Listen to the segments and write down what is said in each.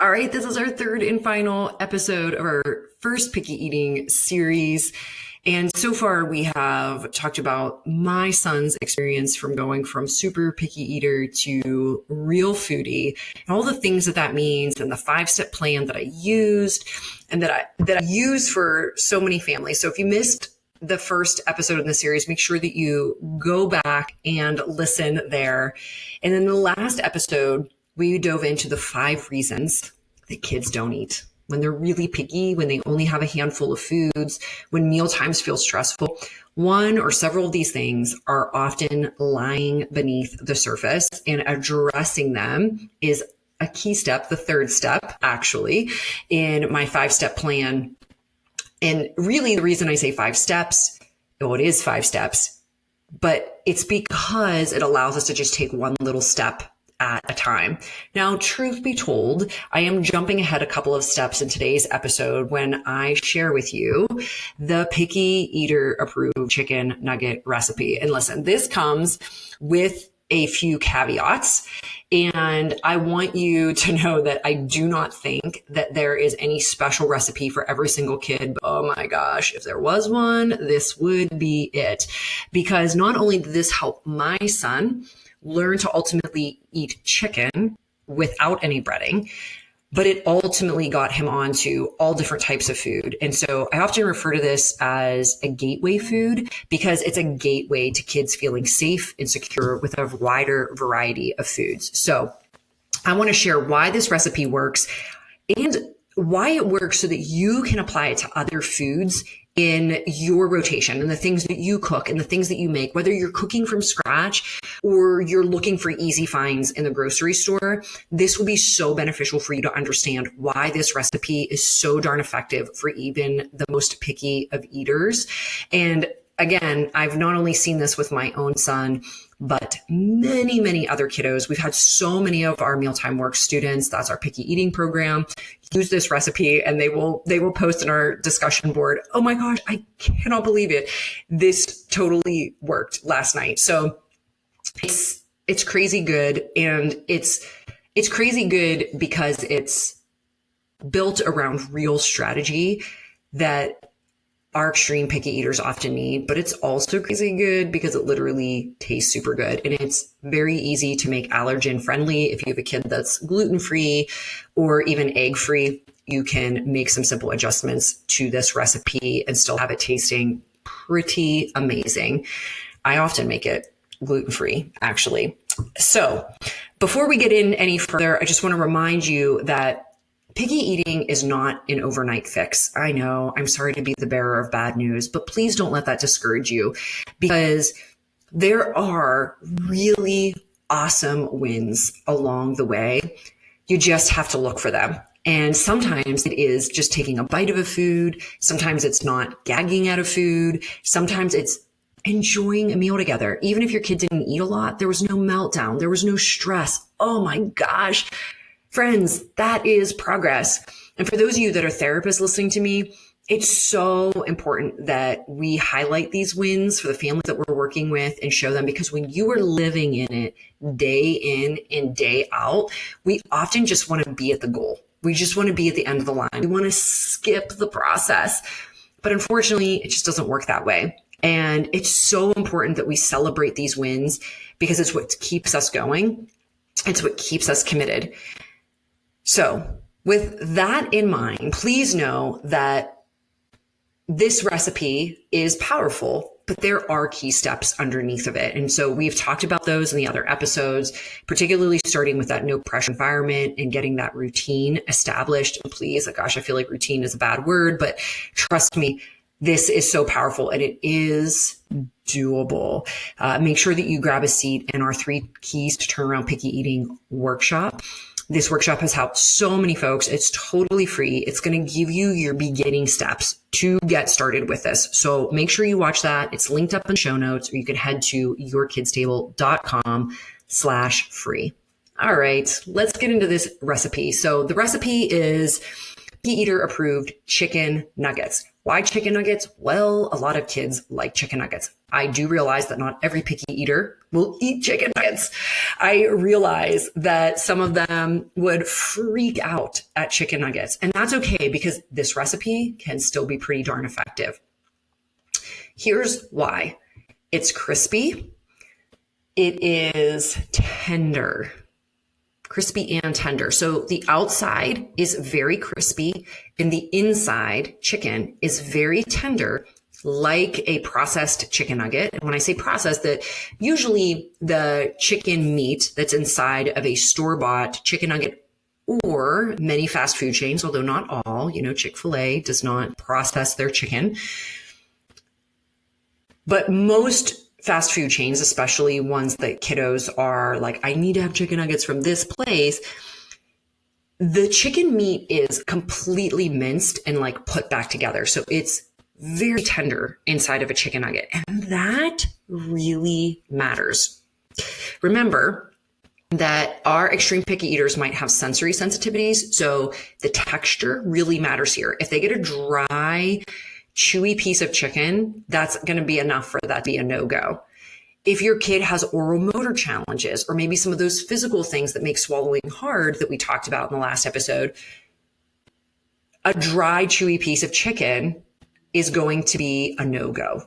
All right, this is our third and final episode of our first picky eating series. And so far, we have talked about my son's experience from going from super picky eater to real foodie, and all the things that that means, and the 5-step plan that I used and that I use for so many families. So if you missed the first episode in the series, make sure that you go back and listen there. And then the last episode, we dove into the 5 reasons that kids don't eat. When they're really picky, when they only have a handful of foods, when meal times feel stressful, one or several of these things are often lying beneath the surface, and addressing them is a key step, the third step, actually, in my 5-step plan. And really, the reason I say 5 steps, well, it is 5 steps, but it's because it allows us to just take one little step at a time. Now, truth be told, I am jumping ahead a couple of steps in today's episode when I share with you the picky eater approved chicken nugget recipe. And listen, this comes with a few caveats. And I want you to know that I do not think that there is any special recipe for every single kid. Oh my gosh, if there was one, this would be it. Because not only did this help my son learn to ultimately eat chicken without any breading, but it ultimately got him onto all different types of food. And so I often refer to this as a gateway food because it's a gateway to kids feeling safe and secure with a wider variety of foods. So I want to share why this recipe works and why it works so that you can apply it to other foods in your rotation and the things that you cook and the things that you make, whether you're cooking from scratch or you're looking for easy finds in the grocery store. This will be so beneficial for you to understand why this recipe is so darn effective for even the most picky of eaters. And again, I've not only seen this with my own son, but many, many other kiddos. We've had so many of our mealtime work students, that's our picky eating program, use this recipe, and they will post in our discussion board, oh my gosh, I cannot believe it. This totally worked last night. So it's crazy good. And it's crazy good because it's built around real strategy that our extreme picky eaters often need, but it's also crazy good because it literally tastes super good. And it's very easy to make allergen friendly. If you have a kid that's gluten-free or even egg-free, you can make some simple adjustments to this recipe and still have it tasting pretty amazing. I often make it gluten-free, actually. So before we get in any further, I just want to remind you that picky eating is not an overnight fix. I know, I'm sorry to be the bearer of bad news, but please don't let that discourage you because there are really awesome wins along the way. You just have to look for them. And sometimes it is just taking a bite of a food. Sometimes it's not gagging at a food. Sometimes it's enjoying a meal together. Even if your kid didn't eat a lot, there was no meltdown. There was no stress. Oh my gosh. Friends, that is progress. And for those of you that are therapists listening to me, it's so important that we highlight these wins for the families that we're working with and show them, because when you are living in it day in and day out, we often just want to be at the goal. We just want to be at the end of the line. We want to skip the process. But unfortunately, it just doesn't work that way. And it's so important that we celebrate these wins because it's what keeps us going. It's what keeps us committed. So with that in mind, please know that this recipe is powerful, but there are key steps underneath of it. And so we've talked about those in the other episodes, particularly starting with that no pressure environment and getting that routine established. And please, gosh, I feel like routine is a bad word, but trust me, this is so powerful and it is doable. Make sure that you grab a seat in our 3 keys to turn around picky eating workshop. This workshop has helped so many folks. It's totally free. It's going to give you your beginning steps to get started with this. So make sure you watch that. It's linked up in the show notes, or you could head to yourkidstable.com/free. All right, let's get into this recipe. So the recipe is eater approved chicken nuggets. Why chicken nuggets? Well, a lot of kids like chicken nuggets. I do realize that not every picky eater will eat chicken nuggets. I realize that some of them would freak out at chicken nuggets, and that's okay because this recipe can still be pretty darn effective. Here's why. It's crispy. It is tender. Crispy and tender. So the outside is very crispy and the inside chicken is very tender, like a processed chicken nugget. And when I say processed, that usually the chicken meat that's inside of a store-bought chicken nugget or many fast food chains, although not all, Chick-fil-A does not process their chicken. But most fast food chains, especially ones that kiddos are like, I need to have chicken nuggets from this place. The chicken meat is completely minced and like put back together. So it's very tender inside of a chicken nugget. And that really matters. Remember that our extreme picky eaters might have sensory sensitivities. So the texture really matters here. If they get a dry, chewy piece of chicken, that's going to be enough for that to be a no-go. If your kid has oral motor challenges, or maybe some of those physical things that make swallowing hard that we talked about in the last episode, a dry, chewy piece of chicken is going to be a no-go.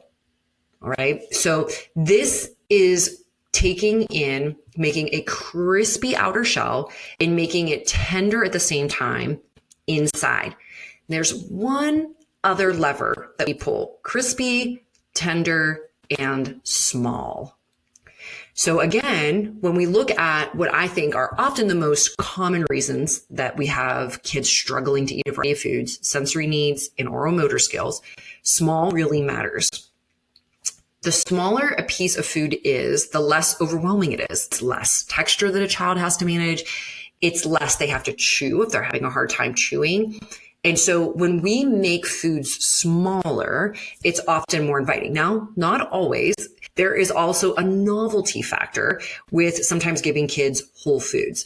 All right. So this is making a crispy outer shell and making it tender at the same time inside. There's one other lever that we pull: crispy, tender, and small. So again, when we look at what I think are often the most common reasons that we have kids struggling to eat a variety of foods, sensory needs and oral motor skills, small really matters. The smaller a piece of food is, the less overwhelming it is. It's less texture that a child has to manage. It's less they have to chew if they're having a hard time chewing. And so when we make foods smaller, it's often more inviting. Now, not always. There is also a novelty factor with sometimes giving kids whole foods.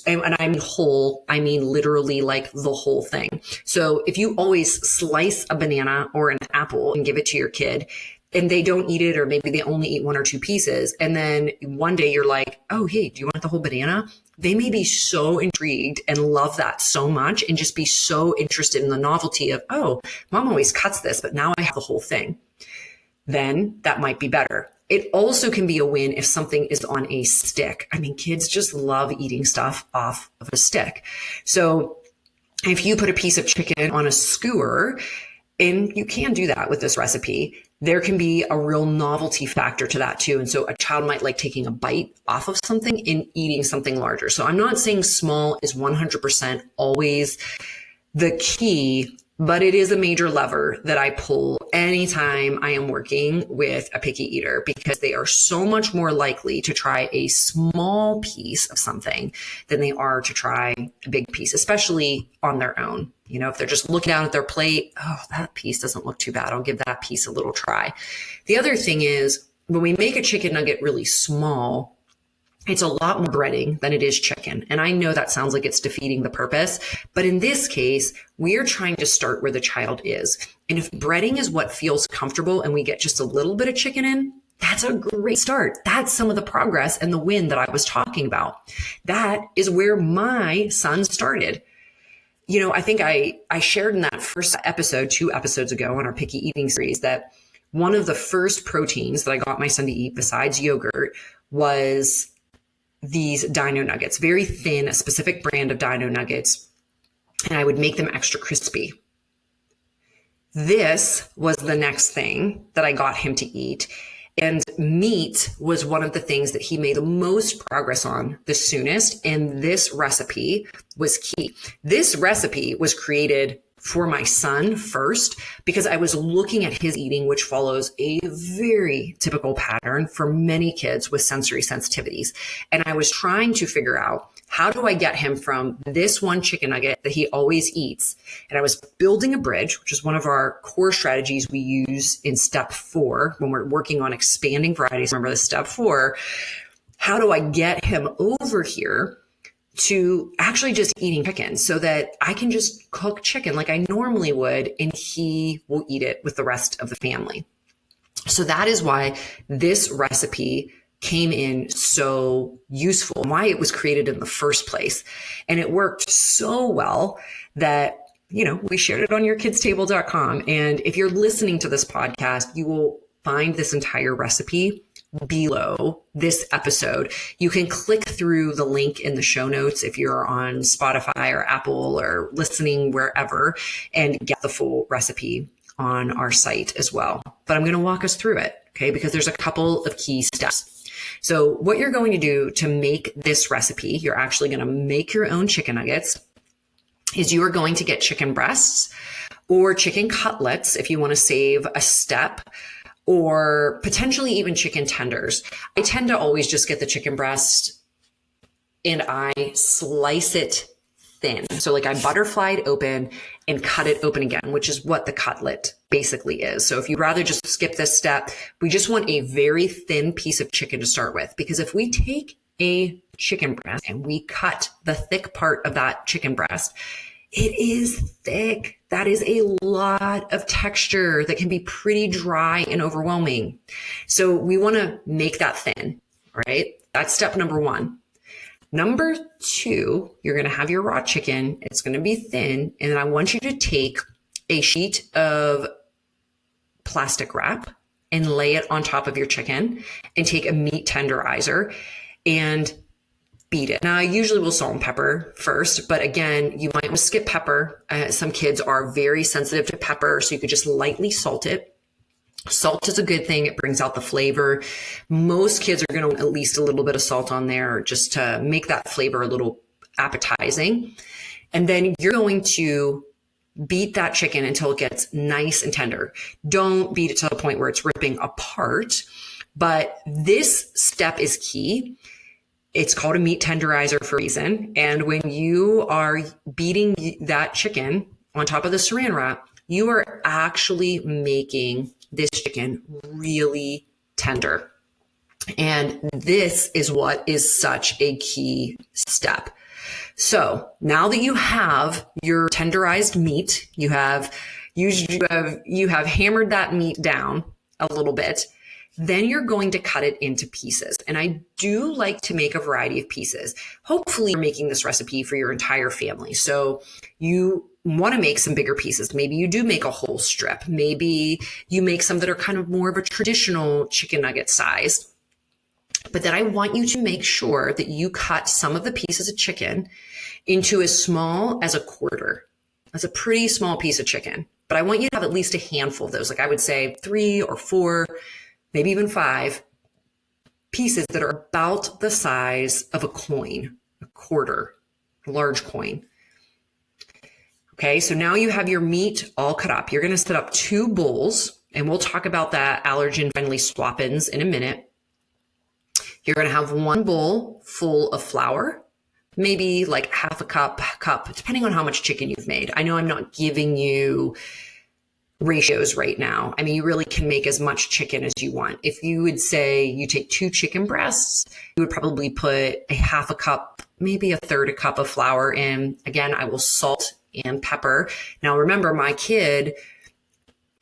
And I mean whole, I mean literally like the whole thing. So if you always slice a banana or an apple and give it to your kid, and they don't eat it, or maybe they only eat one or two pieces, and then one day you're like, oh, hey, do you want the whole banana? They may be so intrigued and love that so much and just be so interested in the novelty of, oh, mom always cuts this, but now I have the whole thing. Then that might be better. It also can be a win if something is on a stick. I mean, kids just love eating stuff off of a stick. So if you put a piece of chicken on a skewer, and you can do that with this recipe, there can be a real novelty factor to that too. And so a child might like taking a bite off of something and eating something larger. So I'm not saying small is 100% always the key, but it is a major lever that I pull anytime I am working with a picky eater, because they are so much more likely to try a small piece of something than they are to try a big piece, especially on their own. If they're just looking down at their plate, oh, that piece doesn't look too bad, I'll give that piece a little try. The other thing is, when we make a chicken nugget really small, it's a lot more breading than it is chicken. And I know that sounds like it's defeating the purpose, but in this case, we're trying to start where the child is. And if breading is what feels comfortable and we get just a little bit of chicken in, that's a great start. That's some of the progress and the win that I was talking about. That is where my son started. I think I shared in that first episode, 2 episodes ago on our picky eating series, that one of the first proteins that I got my son to eat besides yogurt was these dino nuggets, very thin, a specific brand of dino nuggets. And I would make them extra crispy. This was the next thing that I got him to eat. And meat was one of the things that he made the most progress on the soonest. And this recipe was key. This recipe was created for my son first, because I was looking at his eating, which follows a very typical pattern for many kids with sensory sensitivities. And I was trying to figure out, how do I get him from this one chicken nugget that he always eats? And I was building a bridge, which is one of our core strategies we use in step 4 when we're working on expanding varieties. Remember the step 4, how do I get him over here to actually just eating chicken so that I can just cook chicken like I normally would, and he will eat it with the rest of the family. So that is why this recipe came in so useful, and why it was created in the first place. And it worked so well that, we shared it on yourkidstable.com. And if you're listening to this podcast, you will find this entire recipe below this episode. You can click through the link in the show notes if you're on Spotify or Apple or listening wherever, and get the full recipe on our site as well. But I'm going to walk us through it, okay? Because there's a couple of key steps. So what you're going to do to make this recipe, you're actually going to make your own chicken nuggets, is you are going to get chicken breasts or chicken cutlets if you want to save a step, or potentially even chicken tenders. I tend to always just get the chicken breast and I slice it thin. So like I butterfly it open and cut it open again, which is what the cutlet basically is. So if you'd rather just skip this step, we just want a very thin piece of chicken to start with. Because if we take a chicken breast and we cut the thick part of that chicken breast, it is thick. That is a lot of texture that can be pretty dry and overwhelming. So we want to make that thin, right? That's step number one. Number two, you're going to have your raw chicken. It's going to be thin. And then I want you to take a sheet of plastic wrap and lay it on top of your chicken, and take a meat tenderizer and beat it. Now, I usually will salt and pepper first, but again, you might want to skip pepper. Some kids are very sensitive to pepper, so you could just lightly salt it. Salt is a good thing. It brings out the flavor. Most kids are going to want at least a little bit of salt on there just to make that flavor a little appetizing. And then you're going to beat that chicken until it gets nice and tender. Don't beat it to the point where it's ripping apart, but this step is key. It's called a meat tenderizer for a reason. And when you are beating that chicken on top of the saran wrap, you are actually making this chicken really tender. And this is what is such a key step. So now that you have your tenderized meat, you have hammered that meat down a little bit, then you're going to cut it into pieces. And I do like to make a variety of pieces. Hopefully you're making this recipe for your entire family. So you want to make some bigger pieces. Maybe you do make a whole strip. Maybe you make some that are kind of more of a traditional chicken nugget size. But then I want you to make sure that you cut some of the pieces of chicken into as small as a quarter. That's a pretty small piece of chicken. But I want you to have at least a handful of those. Like I would say 3 or 4, maybe even 5 pieces that are about the size of a coin, a quarter, a large coin. Okay, so now you have your meat all cut up. You're going to set up 2 bowls, and we'll talk about that allergen-friendly swap-ins in a minute. You're going to have 1 bowl full of flour, maybe like half a cup, depending on how much chicken you've made. I know I'm not giving you ratios right now. I mean, you really can make as much chicken as you want. If you would say you take 2 chicken breasts, you would probably put a half a cup, maybe a third a cup of flour in. Again, I will salt and pepper. Now, remember, my kid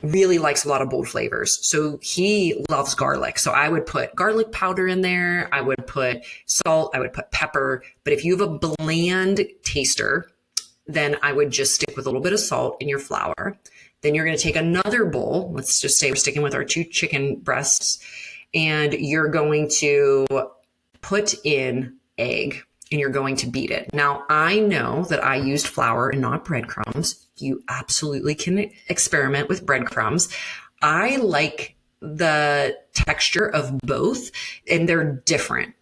really likes a lot of bold flavors. So he loves garlic. So I would put garlic powder in there. I would put salt. I would put pepper. But if you have a bland taster, then I would just stick with a little bit of salt in your flour. Then you're going to take another bowl. Let's just say we're sticking with our 2 chicken breasts, and you're going to put in egg, and you're going to beat it. Now, I know that I used flour and not breadcrumbs. You absolutely can experiment with breadcrumbs. I like the texture of both, and they're different.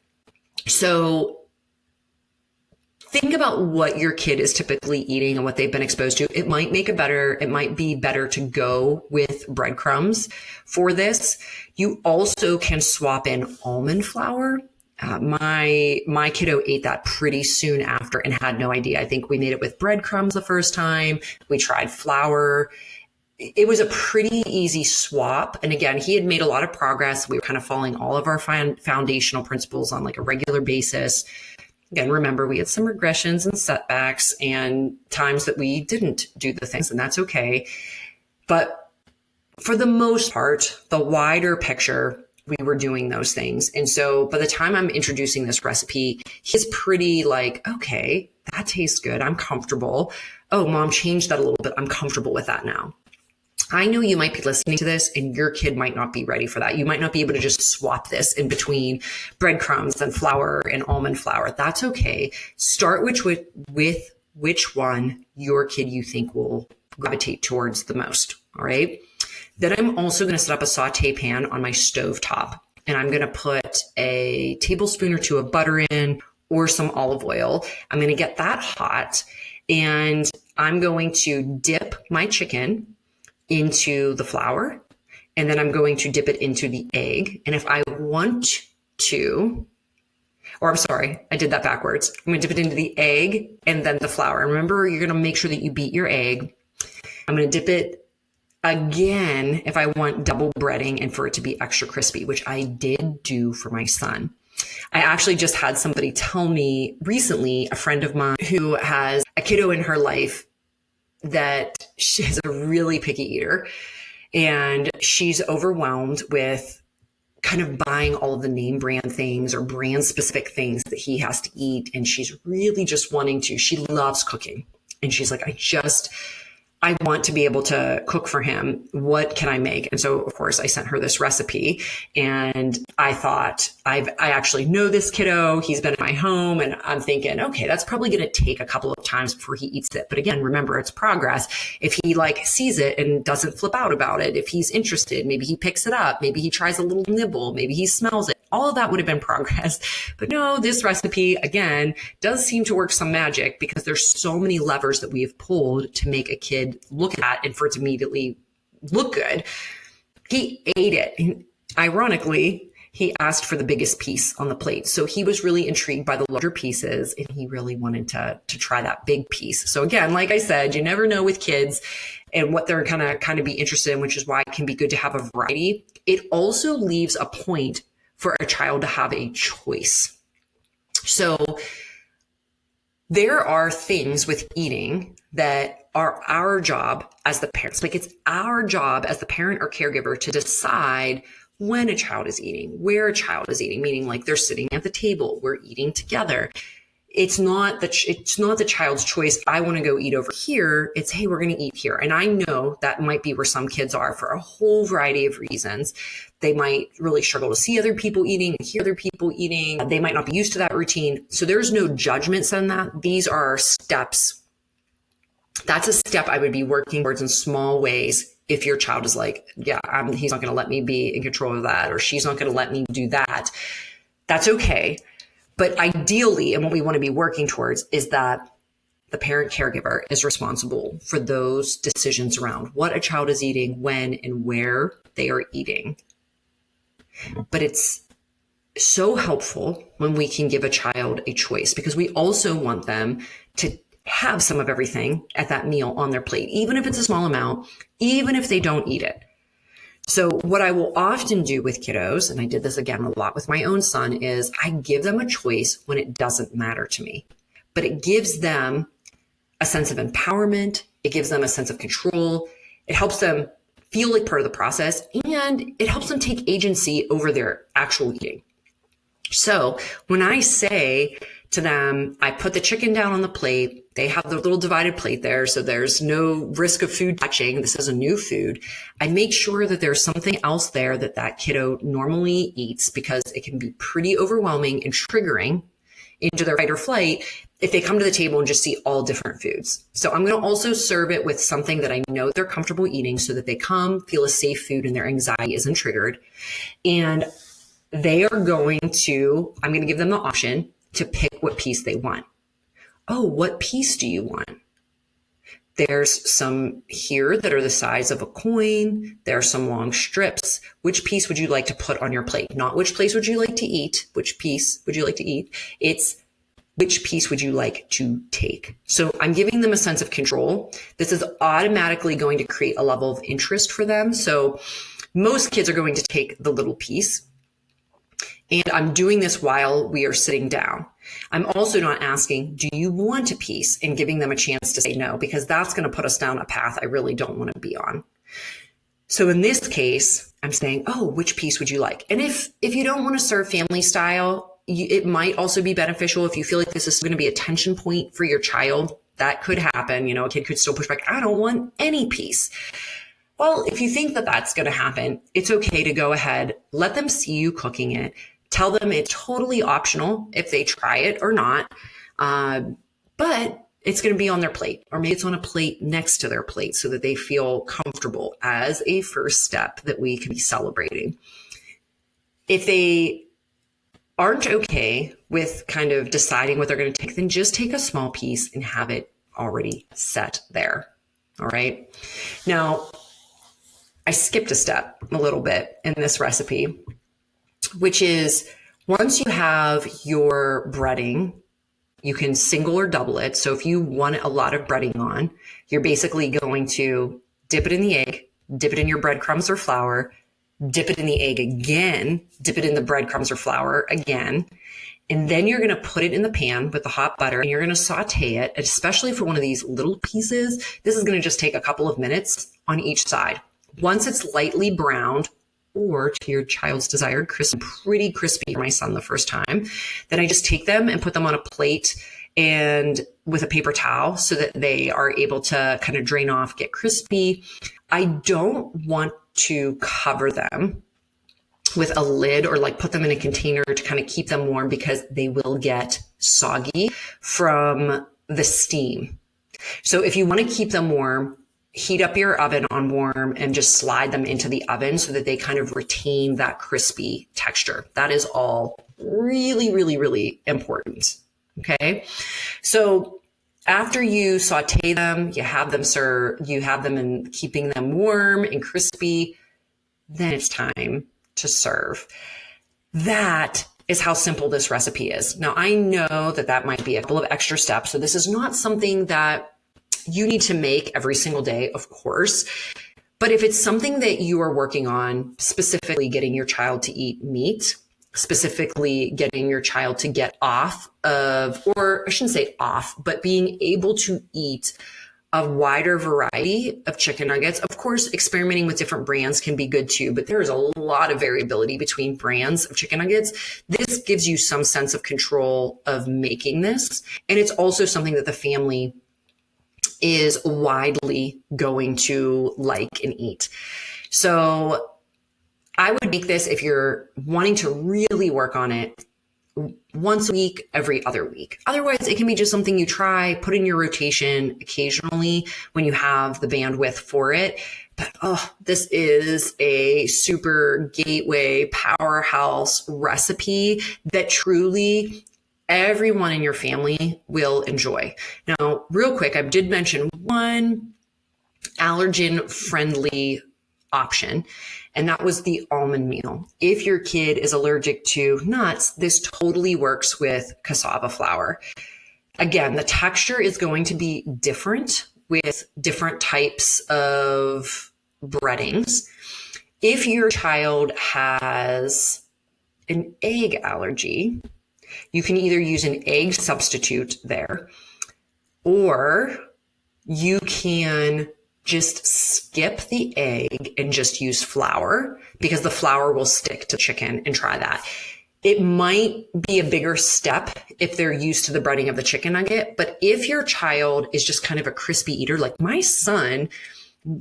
So think about what your kid is typically eating and what they've been exposed to. It might be better to go with breadcrumbs for this. You also can swap in almond flour. My kiddo ate that pretty soon after and had no idea. I think we made it with breadcrumbs the first time. We tried flour. It was a pretty easy swap. And again, he had made a lot of progress. We were kind of following all of our foundational principles on like a regular basis. Again, remember, we had some regressions and setbacks and times that we didn't do the things, and that's okay. But for the most part, the wider picture, we were doing those things. And so by the time I'm introducing this recipe, he's pretty like, okay, that tastes good. I'm comfortable. Oh, mom, change that a little bit. I'm comfortable with that now. I know you might be listening to this and your kid might not be ready for that. You might not be able to just swap this in between breadcrumbs and flour and almond flour. That's okay. Start with which one your kid you think will gravitate towards the most. All right. Then I'm also going to set up a saute pan on my stove top, and I'm going to put a tablespoon or two of butter in or some olive oil. I'm going to get that hot, and I'm going to dip my chicken into the flour, and then I'm going to dip it into the egg. And if I want to, or I'm sorry, I did that backwards. I'm going to dip it into the egg and then the flour. And remember, you're going to make sure that you beat your egg. I'm going to dip it again if I want double breading and for it to be extra crispy, which I did do for my son. I actually just had somebody tell me recently, a friend of mine who has a kiddo in her life that she's a really picky eater, and she's overwhelmed with kind of buying all of the name brand things or brand specific things that he has to eat. And she's really just wanting to, she loves cooking. And she's like, I want to be able to cook for him. What can I make? And so, of course, I sent her this recipe, and I thought, I actually know this kiddo. He's been in my home, and I'm thinking, okay, that's probably going to take a couple of times before he eats it. But again, remember, it's progress. If he sees it and doesn't flip out about it, if he's interested, maybe he picks it up, maybe he tries a little nibble, maybe he smells it. All of that would have been progress. But no, this recipe, again, does seem to work some magic because there's so many levers that we have pulled to make a kid look at and for it to immediately look good. He ate it. And ironically, he asked for the biggest piece on the plate. So he was really intrigued by the larger pieces, and he really wanted to try that big piece. So again, like I said, you never know with kids and what they're kind of be interested in, which is why it can be good to have a variety. It also leaves a point for a child to have a choice. So there are things with eating that are our job as the parents. It's our job as the parent or caregiver to decide when a child is eating, where a child is eating, meaning they're sitting at the table, we're eating together. It's not the child's choice. I want to go eat over here. It's, hey, we're going to eat here. And I know that might be where some kids are for a whole variety of reasons. They might really struggle to see other people eating and hear other people eating. They might not be used to that routine. So there's no judgments on that. These are steps. That's a step I would be working towards in small ways. If your child is like, yeah, he's not going to let me be in control of that, or she's not going to let me do that. That's okay. But ideally, and what we want to be working towards is that the parent caregiver is responsible for those decisions around what a child is eating, when and where they are eating. But it's so helpful when we can give a child a choice, because we also want them to have some of everything at that meal on their plate, even if it's a small amount, even if they don't eat it. So what I will often do with kiddos, and I did this again a lot with my own son, is I give them a choice when it doesn't matter to me. But it gives them a sense of empowerment. It gives them a sense of control. It helps them feel like part of the process, and it helps them take agency over their actual eating. So when I say to them, I put the chicken down on the plate, they have the little divided plate there, so there's no risk of food touching. This is a new food. I make sure that there's something else there that kiddo normally eats, because it can be pretty overwhelming and triggering into their fight or flight if they come to the table and just see all different foods. So I'm going to also serve it with something that I know they're comfortable eating, so that they come, feel a safe food, and their anxiety isn't triggered. And I'm going to give them the option to pick what piece they want. Oh, what piece do you want? There's some here that are the size of a coin. There are some long strips. Which piece would you like to put on your plate? Not which place would you like to eat? Which piece would you like to eat? It's which piece would you like to take? So I'm giving them a sense of control. This is automatically going to create a level of interest for them. So most kids are going to take the little piece. And I'm doing this while we are sitting down. I'm also not asking, do you want a piece, and giving them a chance to say no, because that's going to put us down a path I really don't want to be on. So in this case, I'm saying, oh, which piece would you like? And if you don't want to serve family style, it might also be beneficial if you feel like this is going to be a tension point for your child. That could happen. A kid could still push back. I don't want any piece. Well, if you think that that's going to happen, it's okay to go ahead, let them see you cooking it. Tell them it's totally optional if they try it or not. But it's going to be on their plate, or maybe it's on a plate next to their plate so that they feel comfortable as a first step that we can be celebrating. If they aren't okay with kind of deciding what they're going to take, then just take a small piece and have it already set there. All right. Now, I skipped a step a little bit in this recipe, which is once you have your breading, you can single or double it. So if you want a lot of breading on, you're basically going to dip it in the egg, dip it in your breadcrumbs or flour, dip it in the egg again, dip it in the breadcrumbs or flour again. And then you're going to put it in the pan with the hot butter and you're going to saute it, especially for one of these little pieces. This is going to just take a couple of minutes on each side. Once it's lightly browned, or to your child's desired crisp, pretty crispy for my son the first time, then I just take them and put them on a plate and with a paper towel so that they are able to kind of drain off, get crispy. I don't want to cover them with a lid or like put them in a container to kind of keep them warm because they will get soggy from the steam. So if you want to keep them warm, heat up your oven on warm and just slide them into the oven so that they kind of retain that crispy texture. That is all really, really, really important. Okay. So after you saute them, you have them and keeping them warm and crispy, then it's time to serve. That is how simple this recipe is. Now, I know that might be a couple of extra steps. So this is not something that you need to make every single day, of course. But if it's something that you are working on, specifically getting your child to eat meat, specifically getting your child to get off of, or I shouldn't say off, but being able to eat a wider variety of chicken nuggets. Of course, experimenting with different brands can be good too, but there is a lot of variability between brands of chicken nuggets. This gives you some sense of control of making this. And it's also something that the family is widely going to like and eat. So I would make this, if you're wanting to really work on it, once a week, every other week. Otherwise, it can be just something you try, put in your rotation occasionally when you have the bandwidth for it. But this is a super gateway powerhouse recipe that truly everyone in your family will enjoy. Now, real quick, I did mention one allergen-friendly option, and that was the almond meal. If your kid is allergic to nuts, this totally works with cassava flour. Again, the texture is going to be different with different types of breadings. If your child has an egg allergy, you can either use an egg substitute there, or you can just skip the egg and just use flour because the flour will stick to chicken, and try that. It might be a bigger step if they're used to the breading of the chicken nugget, but if your child is just kind of a crispy eater, like my son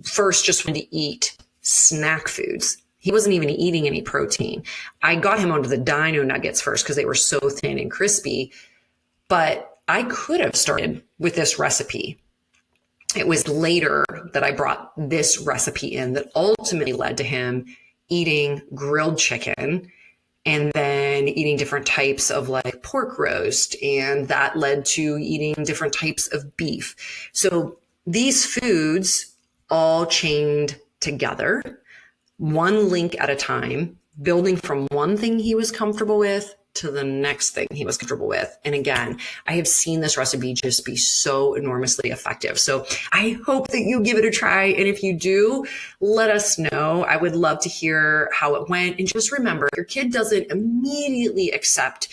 first just wanted to eat snack foods. He wasn't even eating any protein. I got him onto the dino nuggets first because they were so thin and crispy, but I could have started with this recipe. It was later that I brought this recipe in that ultimately led to him eating grilled chicken and then eating different types of like pork roast. And that led to eating different types of beef. So these foods all chained together, one link at a time, building from one thing he was comfortable with to the next thing he was comfortable with. And again, I have seen this recipe just be so enormously effective. So I hope that you give it a try. And if you do, let us know. I would love to hear how it went. And just remember, your kid doesn't immediately accept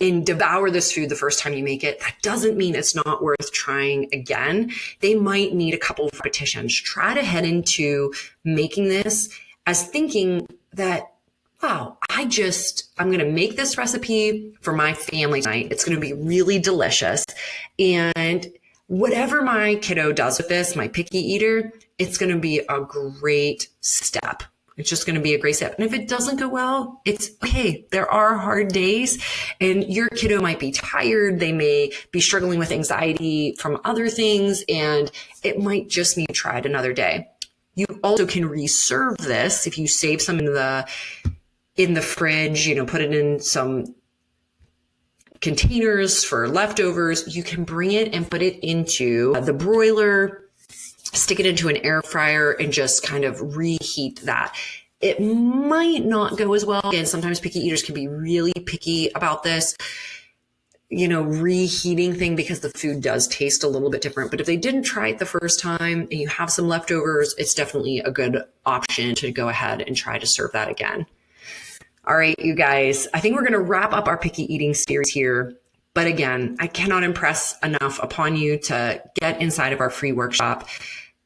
and devour this food the first time you make it. That doesn't mean it's not worth trying again. They might need a couple of repetitions. Try to head into making this as thinking that, wow, I'm going to make this recipe for my family tonight. It's going to be really delicious. And whatever my kiddo does with this, my picky eater, it's going to be a great step. It's just going to be a great step. And if it doesn't go well, it's okay. There are hard days and your kiddo might be tired. They may be struggling with anxiety from other things, and it might just need tried another day. You also can reserve this if you save some in the fridge, put it in some containers for leftovers. You can bring it and put it into the broiler, stick it into an air fryer, and just kind of reheat that. It might not go as well. And sometimes picky eaters can be really picky about this, reheating thing, because the food does taste a little bit different. But if they didn't try it the first time and you have some leftovers, it's definitely a good option to go ahead and try to serve that again. All right, you guys, I think we're going to wrap up our picky eating series here. But again, I cannot impress enough upon you to get inside of our free workshop.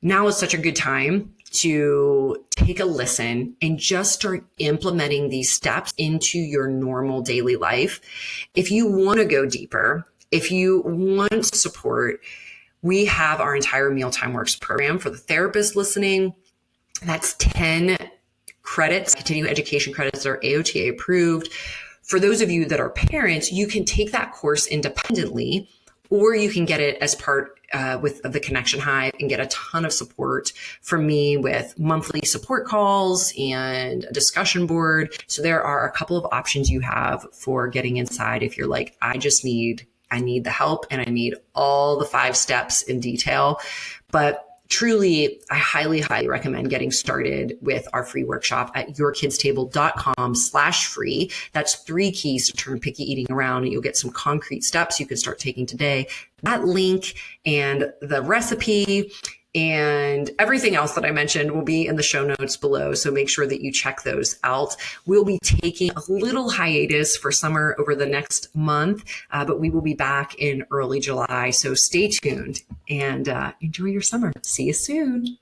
Now is such a good time to take a listen and just start implementing these steps into your normal daily life. If you want to go deeper, if you want support, we have our entire Mealtime Works program for the therapist listening. That's 10 credits, continuing education credits that are AOTA approved. For those of you that are parents, you can take that course independently, or you can get it as part with the Connection Hive and get a ton of support from me with monthly support calls and a discussion board. So there are a couple of options you have for getting inside if you're like, I need the help and I need all the 5 steps in detail. But truly, I highly, highly recommend getting started with our free workshop at yourkidstable.com/free. That's 3 keys to turn picky eating around. And you'll get some concrete steps you can start taking today. That link and the recipe and everything else that I mentioned will be in the show notes below. So make sure that you check those out. We'll be taking a little hiatus for summer over the next month, but we will be back in early July. So stay tuned and enjoy your summer. See you soon.